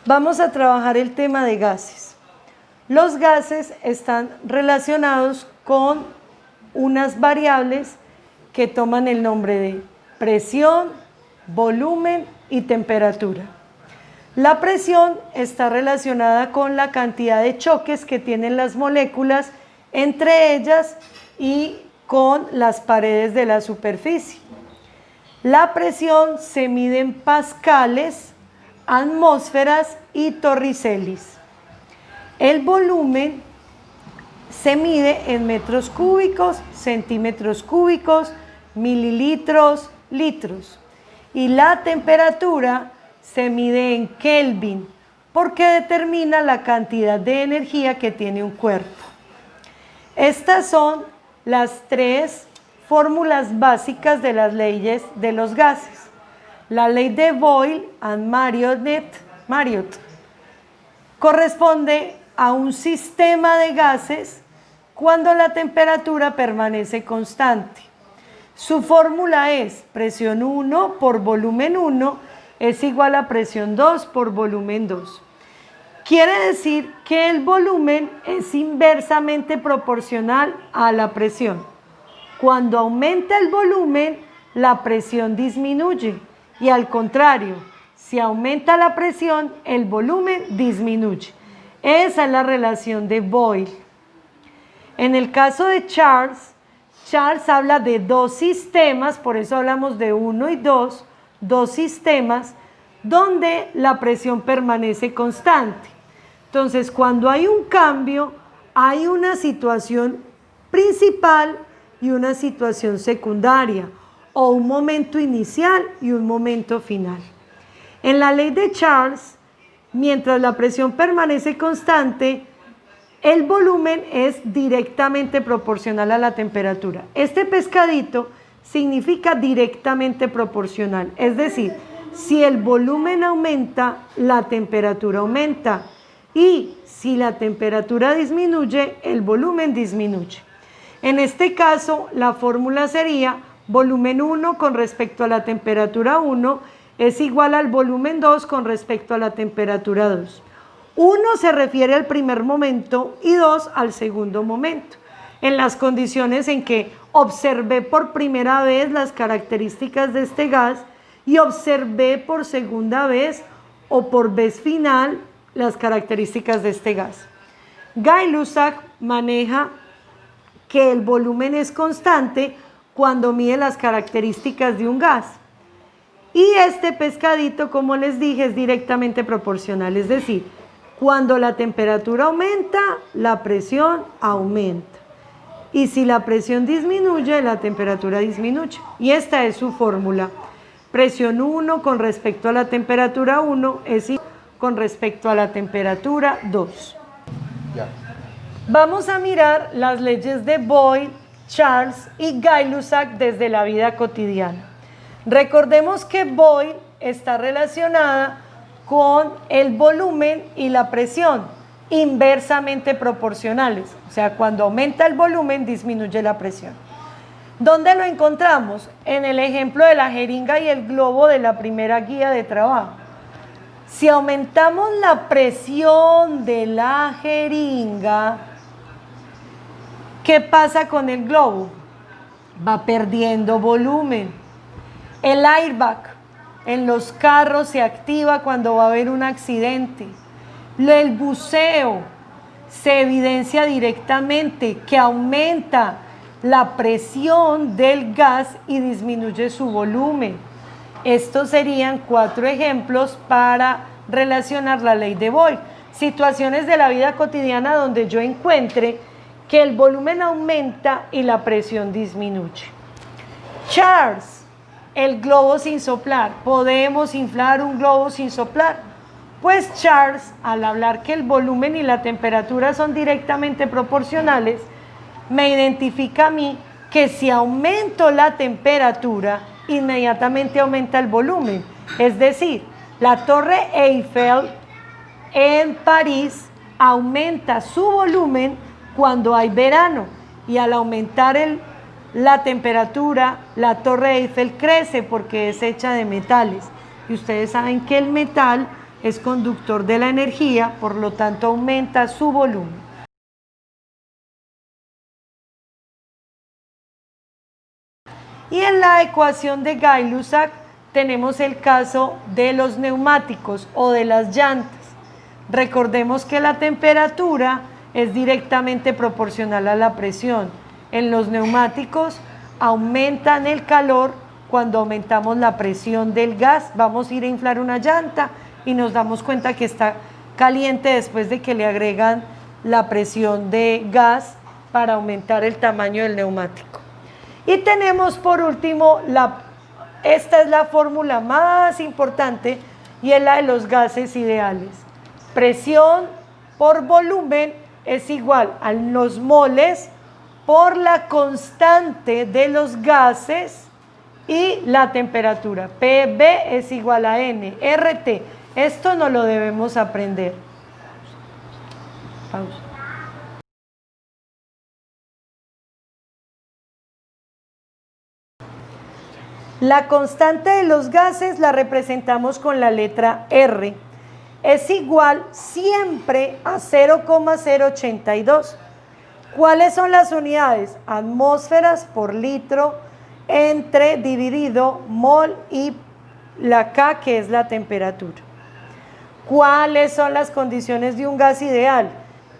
Vamos a trabajar el tema de gases. Los gases están relacionados con unas variables que toman el nombre de presión, volumen y temperatura. La presión está relacionada con la cantidad de choques que tienen las moléculas entre ellas y con las paredes de la superficie. La presión se mide en pascales, atmósferas y torricelis. El volumen se mide en metros cúbicos, centímetros cúbicos, mililitros, litros. Y la temperatura se mide en Kelvin, porque determina la cantidad de energía que tiene un cuerpo. Estas son las tres fórmulas básicas de las leyes de los gases. La ley de Boyle and Marriott corresponde a un sistema de gases cuando la temperatura permanece constante. Su fórmula es presión 1 por volumen 1 es igual a presión 2 por volumen 2. Quiere decir que el volumen es inversamente proporcional a la presión. Cuando aumenta el volumen, la presión disminuye y al contrario, si aumenta la presión, el volumen disminuye. Esa es la relación de Boyle. En el caso de Charles habla de dos sistemas, por eso hablamos de 1 y 2, dos sistemas donde la presión permanece constante. Entonces, cuando hay un cambio, hay una situación principal y una situación secundaria, o un momento inicial y un momento final. En la ley de Charles, mientras la presión permanece constante, el volumen es directamente proporcional a la temperatura. Este pescadito significa directamente proporcional, es decir, si el volumen aumenta, la temperatura aumenta, y si la temperatura disminuye, el volumen disminuye. En este caso, la fórmula sería volumen 1 con respecto a la temperatura 1 es igual al volumen 2 con respecto a la temperatura 2. 1 se refiere al primer momento y 2 al segundo momento. En las condiciones en que observé por primera vez las características de este gas y observé por segunda vez o por vez final las características de este gas. Gay-Lussac maneja que el volumen es constante cuando mide las características de un gas. Y este pescadito, como les dije, es directamente proporcional, es decir, cuando la temperatura aumenta, la presión aumenta. Y si la presión disminuye, la temperatura disminuye. Y esta es su fórmula. Presión 1 con respecto a la temperatura 1 es igual con respecto a la temperatura 2. Ya. Vamos a mirar las leyes de Boyle, Charles y Gay-Lussac desde la vida cotidiana. Recordemos que Boyle está relacionada con el volumen y la presión, inversamente proporcionales. O sea, cuando aumenta el volumen, disminuye la presión. ¿Dónde lo encontramos? En el ejemplo de la jeringa y el globo de la primera guía de trabajo. Si aumentamos la presión de la jeringa, ¿qué pasa con el globo? Va perdiendo volumen. El airbag en los carros se activa cuando va a haber un accidente. El buceo se evidencia directamente que aumenta la presión del gas y disminuye su volumen. Estos serían 4 ejemplos para relacionar la ley de Boyle. Situaciones de la vida cotidiana donde yo encuentre que el volumen aumenta y la presión disminuye. Charles, el globo sin soplar. ¿Podemos inflar un globo sin soplar? Pues Charles, al hablar que el volumen y la temperatura son directamente proporcionales, me identifica a mí que si aumento la temperatura, inmediatamente aumenta el volumen. Es decir, la Torre Eiffel en París aumenta su volumen cuando hay verano y al aumentar la temperatura, la Torre Eiffel crece porque es hecha de metales. Y ustedes saben que el metal es conductor de la energía, por lo tanto aumenta su volumen. Y en la ecuación de Gay-Lussac tenemos el caso de los neumáticos o de las llantas. Recordemos que la temperatura es directamente proporcional a la presión. En los neumáticos aumentan el calor cuando aumentamos la presión del gas. Vamos a ir a inflar una llanta y nos damos cuenta que está caliente después de que le agregan la presión de gas para aumentar el tamaño del neumático. Y tenemos por último, esta es la fórmula más importante y es la de los gases ideales. Presión por volumen es igual a los moles por la constante de los gases y la temperatura. PB es igual a N, RT. Esto no lo debemos aprender. Pausa. La constante de los gases la representamos con la letra R. Es igual siempre a 0,082. ¿Cuáles son las unidades? Atmósferas por litro entre dividido mol y la K, que es la temperatura. ¿Cuáles son las condiciones de un gas ideal?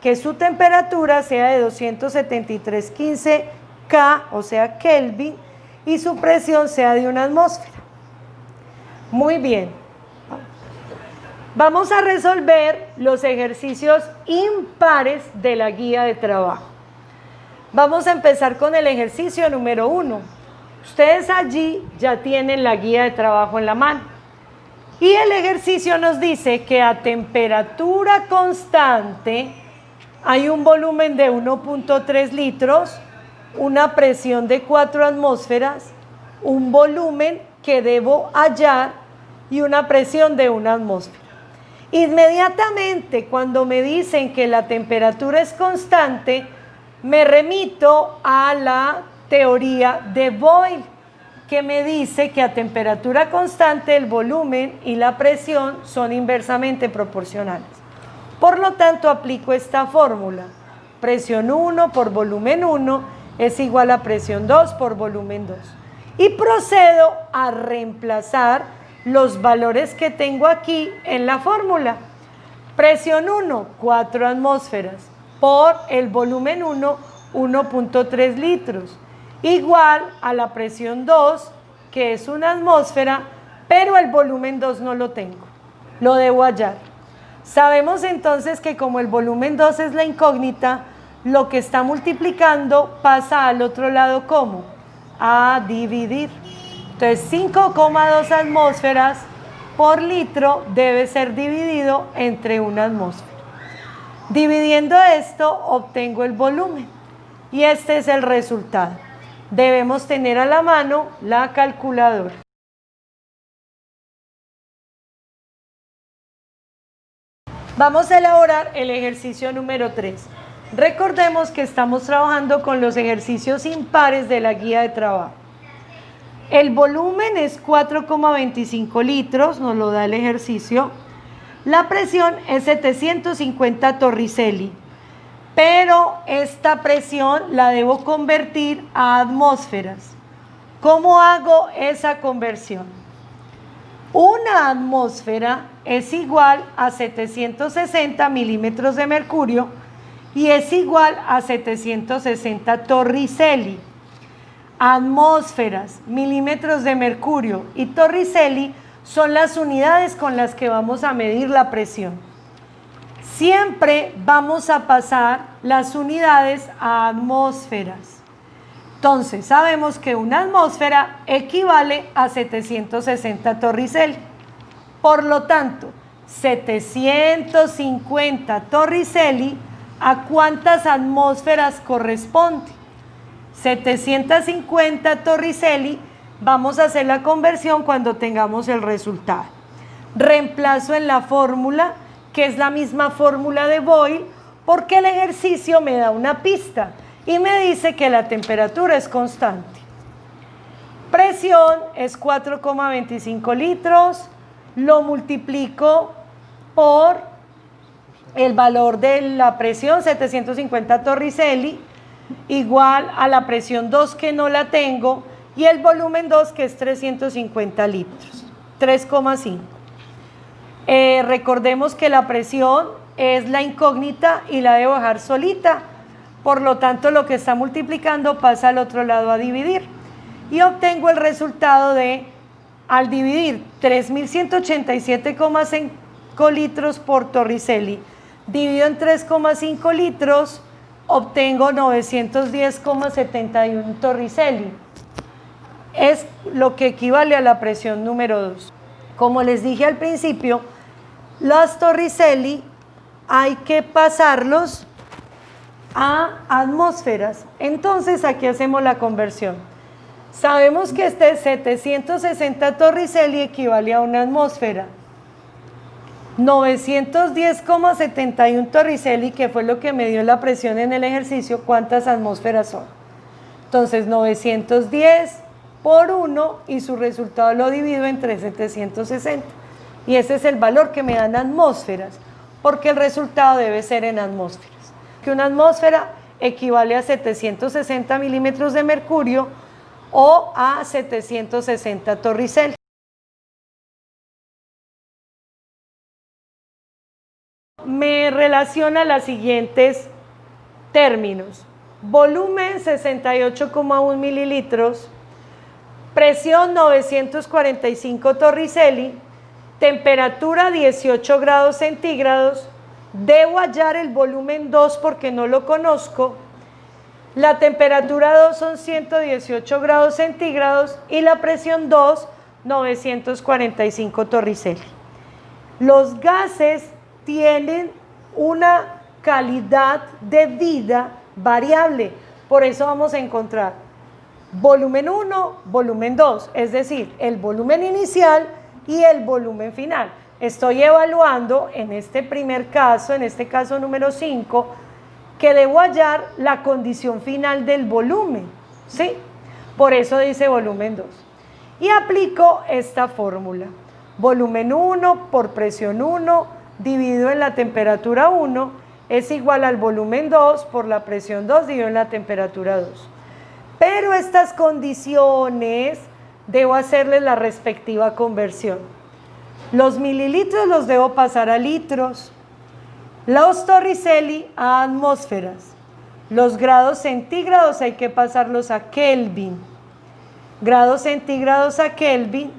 Que su temperatura sea de 273,15 K, o sea Kelvin, y su presión sea de una atmósfera. Muy bien. Vamos a resolver los ejercicios impares de la guía de trabajo. Vamos a empezar con el ejercicio número 1. Ustedes allí ya tienen la guía de trabajo en la mano. Y el ejercicio nos dice que a temperatura constante hay un volumen de 1.3 litros, una presión de 4 atmósferas, un volumen que debo hallar y una presión de 1 atmósfera. Inmediatamente cuando me dicen que la temperatura es constante, me remito a la teoría de Boyle, que me dice que a temperatura constante el volumen y la presión son inversamente proporcionales. Por lo tanto, aplico esta fórmula. Presión 1 por volumen 1 es igual a presión 2 por volumen 2. Y procedo a reemplazar los valores que tengo aquí en la fórmula. Presión 1, 4 atmósferas, por el volumen 1, 1.3 litros, igual a la presión 2, que es una atmósfera, pero el volumen 2 no lo tengo, lo debo hallar. Sabemos entonces que como el volumen 2 es la incógnita, lo que está multiplicando pasa al otro lado como a dividir. Entonces 5,2 atmósferas por litro debe ser dividido entre una atmósfera. Dividiendo esto obtengo el volumen y este es el resultado. Debemos tener a la mano la calculadora. Vamos a elaborar el ejercicio número 3. Recordemos que estamos trabajando con los ejercicios impares de la guía de trabajo. El volumen es 4,25 litros, nos lo da el ejercicio. La presión es 750 torricelli, pero esta presión la debo convertir a atmósferas. ¿Cómo hago esa conversión? Una atmósfera es igual a 760 milímetros de mercurio y es igual a 760 torricelli. Atmósferas, milímetros de mercurio y torricelli son las unidades con las que vamos a medir la presión. Siempre vamos a pasar las unidades a atmósferas. Entonces, sabemos que una atmósfera equivale a 760 torricelli. Por lo tanto, 750 torricelli, ¿a cuántas atmósferas corresponde? 750 torricelli, vamos a hacer la conversión cuando tengamos el resultado. Reemplazo en la fórmula, que es la misma fórmula de Boyle, porque el ejercicio me da una pista y me dice que la temperatura es constante. Presión es 4,25 litros, lo multiplico el valor de la presión 750 torricelli igual a la presión 2 que no la tengo y el volumen 2 que es 350 litros, 3,5. Recordemos que la presión es la incógnita y la debo bajar solita, por lo tanto lo que está multiplicando pasa al otro lado a dividir y obtengo el resultado de, al dividir 3.187,5 litros por torricelli dividido en 3,5 litros, obtengo 910,71 torricelli. Es lo que equivale a la presión número 2. Como les dije al principio, los torricelli hay que pasarlos a atmósferas. Entonces aquí hacemos la conversión. Sabemos que este 760 torricelli equivale a una atmósfera. 910,71 torricelli, que fue lo que me dio la presión en el ejercicio, ¿cuántas atmósferas son? Entonces 910 por 1 y su resultado lo divido entre 760. Y ese es el valor que me dan atmósferas, porque el resultado debe ser en atmósferas. Que una atmósfera equivale a 760 milímetros de mercurio o a 760 torricelli. Me relaciona los siguientes términos: volumen 68,1 mililitros, presión 945 torricelli, temperatura 18 grados centígrados, debo hallar el volumen 2 porque no lo conozco, la temperatura 2 son 118 grados centígrados y la presión 2, 945 torricelli. Los gases tienen una calidad de vida variable, por eso vamos a encontrar volumen 1, volumen 2, es decir, el volumen inicial y el volumen final. Estoy evaluando en este primer caso, en este caso número 5, que debo hallar la condición final del volumen, ¿sí? Por eso dice volumen 2. Y aplico esta fórmula: volumen 1 por presión 1 dividido en la temperatura 1 es igual al volumen 2 por la presión 2 dividido en la temperatura 2. Pero estas condiciones debo hacerles la respectiva conversión. Los mililitros los debo pasar a litros, los torricelli a atmósferas, los grados centígrados hay que pasarlos a Kelvin, grados centígrados a Kelvin,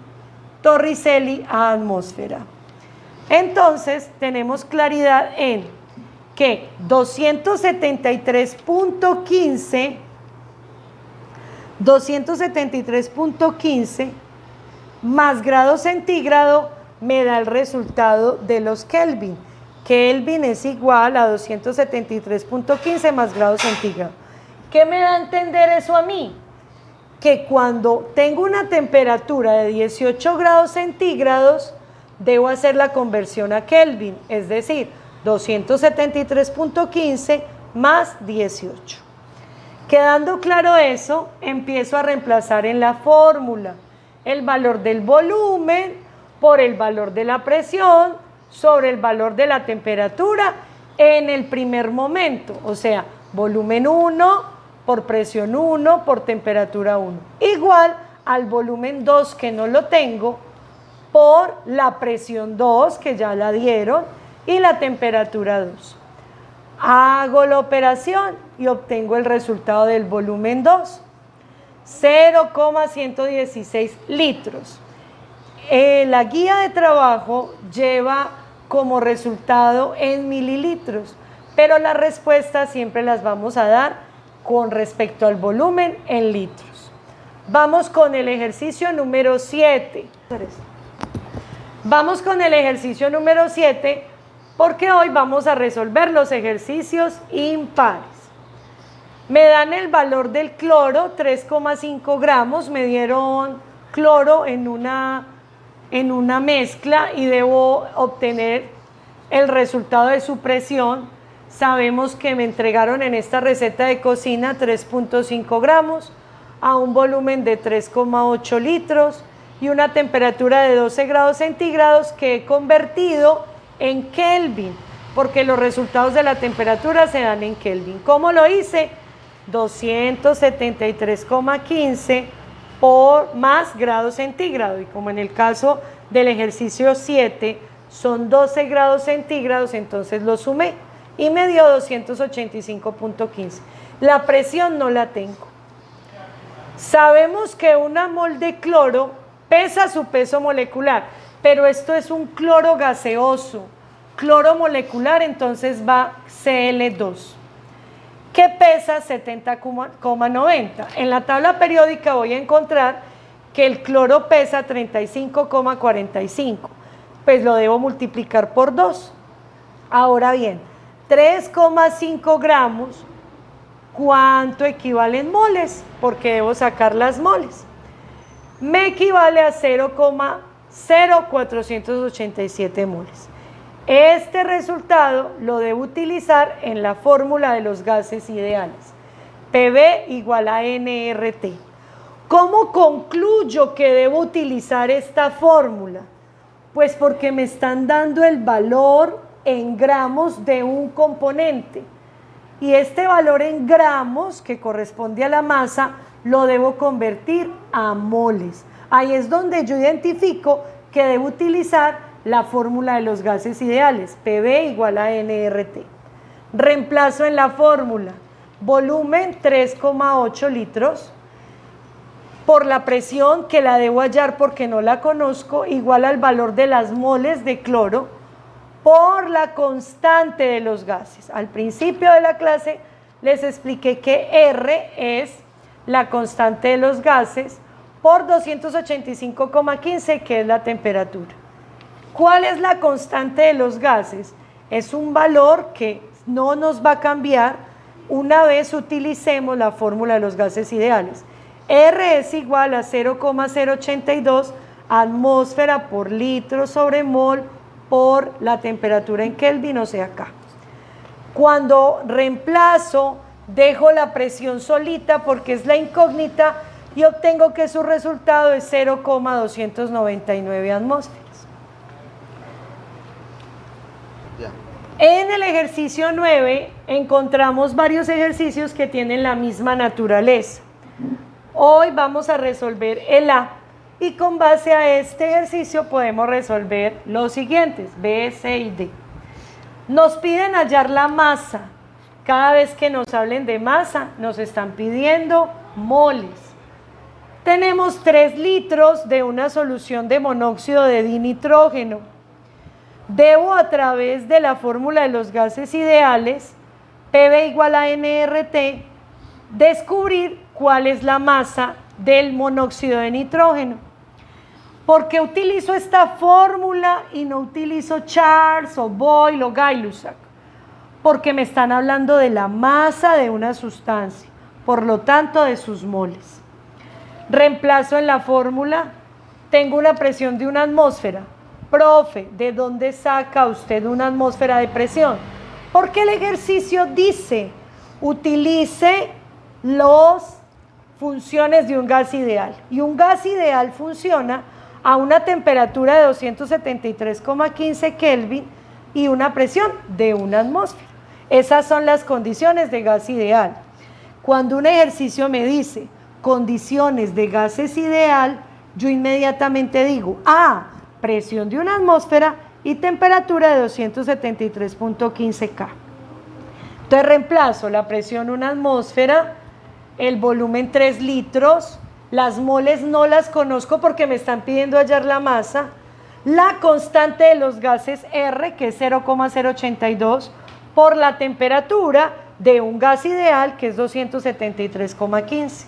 torricelli a atmósfera. Entonces tenemos claridad en que 273.15 más grado centígrado me da el resultado de los Kelvin. Kelvin es igual a 273.15 más grado centígrado. ¿Qué me da a entender eso a mí? Que cuando tengo una temperatura de 18 grados centígrados, debo hacer la conversión a Kelvin, es decir, 273.15 más 18. Quedando claro eso, empiezo a reemplazar en la fórmula el valor del volumen por el valor de la presión sobre el valor de la temperatura en el primer momento, o sea, volumen 1 por presión 1 por temperatura 1, igual al volumen 2 que no lo tengo por la presión 2 que ya la dieron y la temperatura 2. Hago la operación y obtengo el resultado del volumen 2, 0,116 litros. La guía de trabajo lleva como resultado en mililitros, pero las respuestas siempre las vamos a dar con respecto al volumen en litros. Vamos con el ejercicio número 7. Vamos con el ejercicio número 7 porque hoy vamos a resolver los ejercicios impares. Me dan el valor del cloro, 3,5 gramos, me dieron cloro en una mezcla y debo obtener el resultado de su presión. Sabemos que me entregaron en esta receta de cocina 3,5 gramos a un volumen de 3,8 litros y una temperatura de 12 grados centígrados que he convertido en Kelvin. porque los resultados de la temperatura se dan en Kelvin. ¿Cómo lo hice? 273,15 por más grados centígrados, y como en el caso del ejercicio 7 son 12 grados centígrados, entonces lo sumé y me dio 285,15. La presión no la tengo. Sabemos que una mol de cloro pesa su peso molecular, pero esto es un cloro gaseoso. Cloro molecular, entonces va Cl2, que pesa 70,90. En la tabla periódica voy a encontrar que el cloro pesa 35,45. Pues lo debo multiplicar por 2. Ahora bien, 3,5 gramos, ¿cuánto equivale en moles? Porque debo sacar las moles. Me equivale a 0,0487 moles. Este resultado lo debo utilizar en la fórmula de los gases ideales. PV igual a nRT. ¿Cómo concluyo que debo utilizar esta fórmula? Pues porque me están dando el valor en gramos de un componente. Y este valor en gramos, que corresponde a la masa, lo debo convertir a moles. Ahí es donde yo identifico que debo utilizar la fórmula de los gases ideales, PV igual a nRT. Reemplazo en la fórmula volumen 3,8 litros por la presión, que la debo hallar porque no la conozco, igual al valor de las moles de cloro por la constante de los gases. Al principio de la clase les expliqué que R es la constante de los gases por 285,15, que es la temperatura. ¿Cuál es la constante de los gases? Es un valor que no nos va a cambiar una vez utilicemos la fórmula de los gases ideales. R es igual a 0,082 atmósfera por litro sobre mol por la temperatura en Kelvin, o sea acá. Cuando reemplazo, dejo la presión solita porque es la incógnita y obtengo que su resultado es 0,299 atmósferas. En el ejercicio 9 encontramos varios ejercicios que tienen la misma naturaleza. Hoy vamos a resolver el A y con base a este ejercicio podemos resolver los siguientes, B, C y D. Nos piden hallar la masa. Cada vez que nos hablen de masa nos están pidiendo moles. Tenemos 3 litros de una solución de monóxido de dinitrógeno. Debo, a través de la fórmula de los gases ideales, PV igual a nRT, descubrir cuál es la masa del monóxido de nitrógeno. ¿Por qué utilizo esta fórmula y no utilizo Charles o Boyle o Gay-Lussac? Porque me están hablando de la masa de una sustancia, por lo tanto de sus moles. Reemplazo en la fórmula, tengo una presión de una atmósfera. Profe, ¿de dónde saca usted una atmósfera de presión? Porque el ejercicio dice, utilice las funciones de un gas ideal. Y un gas ideal funciona a una temperatura de 273,15 Kelvin y una presión de una atmósfera. Esas son las condiciones de gas ideal. Cuando un ejercicio me dice condiciones de gases ideal, yo inmediatamente digo, presión de una atmósfera y temperatura de 273,15 K. Entonces reemplazo la presión una atmósfera, el volumen 3 litros, las moles no las conozco porque me están pidiendo hallar la masa, la constante de los gases R, que es 0,082, por la temperatura de un gas ideal, que es 273,15.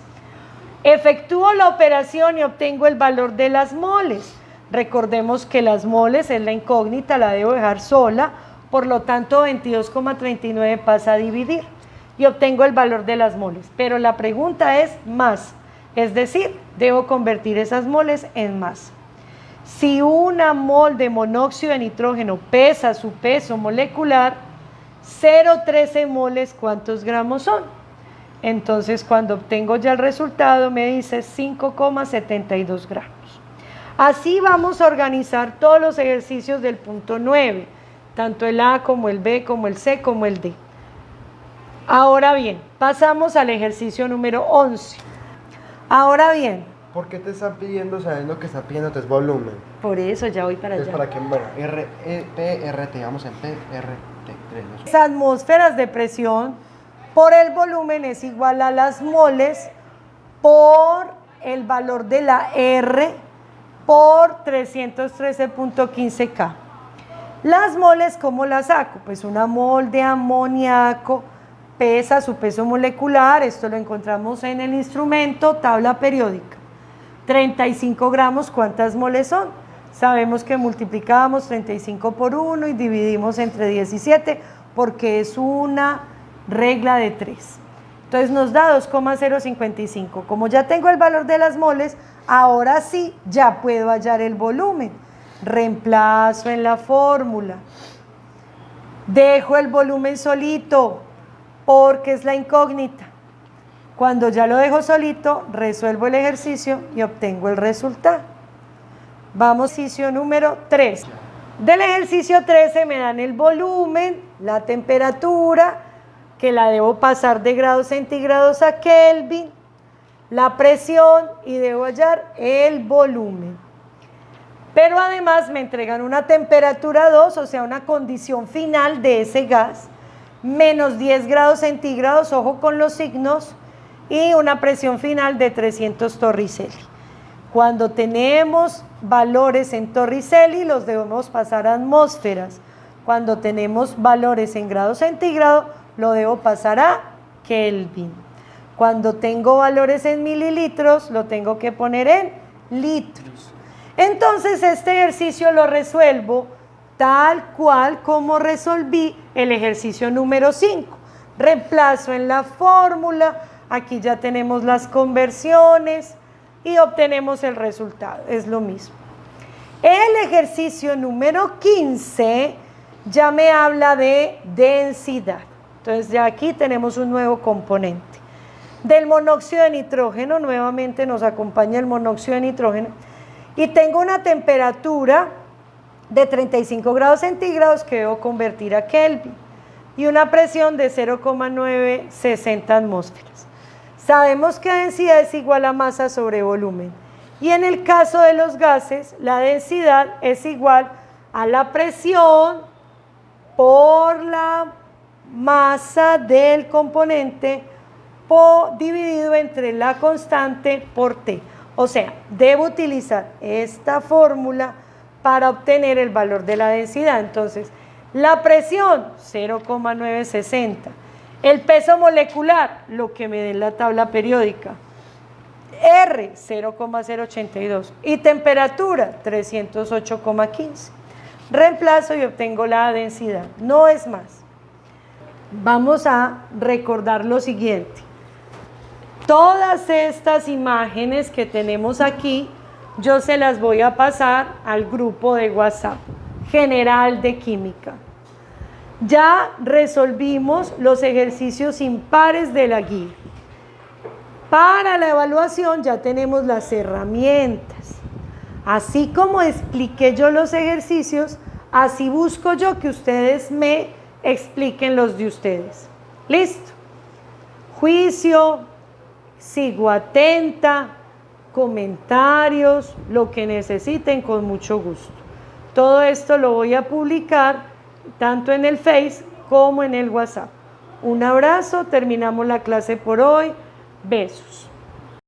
Efectúo la operación y obtengo el valor de las moles. Recordemos que las moles es la incógnita, la debo dejar sola, por lo tanto 22,39 pasa a dividir y obtengo el valor de las moles. Pero la pregunta es más, es decir, debo convertir esas moles en masa. Si una mol de monóxido de nitrógeno pesa su peso molecular, 0,13 moles, ¿cuántos gramos son? Entonces, cuando obtengo ya el resultado, me dice 5,72 gramos. Así vamos a organizar todos los ejercicios del punto 9. tanto el A como el B, como el C, como el D. Ahora bien, pasamos al ejercicio número 11. Ahora bien. ¿Por qué te están pidiendo, sabes lo que está pidiendo es volumen? Por eso ya voy para allá. Es para que, bueno, PRT, vamos en PRT. Las atmósferas de presión por el volumen es igual a las moles por el valor de la R por 313.15 K. Las moles, ¿cómo las saco? Pues una mol de amoníaco pesa su peso molecular, esto lo encontramos en el instrumento, tabla periódica. 35 gramos, ¿cuántas moles son? Sabemos que multiplicamos 35 por 1 y dividimos entre 17 porque es una regla de 3. Entonces nos da 2,055. Como ya tengo el valor de las moles, ahora sí ya puedo hallar el volumen. Reemplazo en la fórmula. Dejo el volumen solito porque es la incógnita. Cuando ya lo dejo solito, resuelvo el ejercicio y obtengo el resultado. Vamos, ejercicio número 3. Del ejercicio 13 me dan el volumen, la temperatura, que la debo pasar de grados centígrados a Kelvin, la presión y debo hallar el volumen. Pero además me entregan una temperatura 2, o sea, una condición final de ese gas, menos 10 grados centígrados, ojo con los signos, y una presión final de 300 Torricelli. Cuando tenemos valores en Torricelli, los debemos pasar a atmósferas. Cuando tenemos valores en grados centígrados, lo debo pasar a Kelvin. Cuando tengo valores en mililitros, lo tengo que poner en litros. Entonces, este ejercicio lo resuelvo tal cual como resolví el ejercicio número 5. Reemplazo en la fórmula, aquí ya tenemos las conversiones y obtenemos el resultado, es lo mismo. El ejercicio número 15 ya me habla de densidad. Entonces ya aquí tenemos un nuevo componente. Del monóxido de nitrógeno, nuevamente nos acompaña el monóxido de nitrógeno, y tengo una temperatura de 35 grados centígrados que debo convertir a Kelvin y una presión de 0,960 atmósferas. Sabemos que densidad es igual a masa sobre volumen, y en el caso de los gases la densidad es igual a la presión por la masa del componente dividido entre la constante por T. O sea, debo utilizar esta fórmula para obtener el valor de la densidad. Entonces, la presión, 0,960. El peso molecular, lo que me dé la tabla periódica. R, 0,082. Y temperatura, 308,15. Reemplazo y obtengo la densidad. No es más. Vamos a recordar lo siguiente. Todas estas imágenes que tenemos aquí, yo se las voy a pasar al grupo de WhatsApp general de química. Ya resolvimos los ejercicios impares de la guía. Para la evaluación ya tenemos las herramientas. Así como expliqué yo los ejercicios, así busco yo que ustedes me expliquen los de ustedes. ¿Listo? Juicio, sigo atenta, comentarios, lo que necesiten con mucho gusto. Todo esto lo voy a publicar tanto en el Face como en el WhatsApp. Un abrazo, terminamos la clase por hoy. Besos.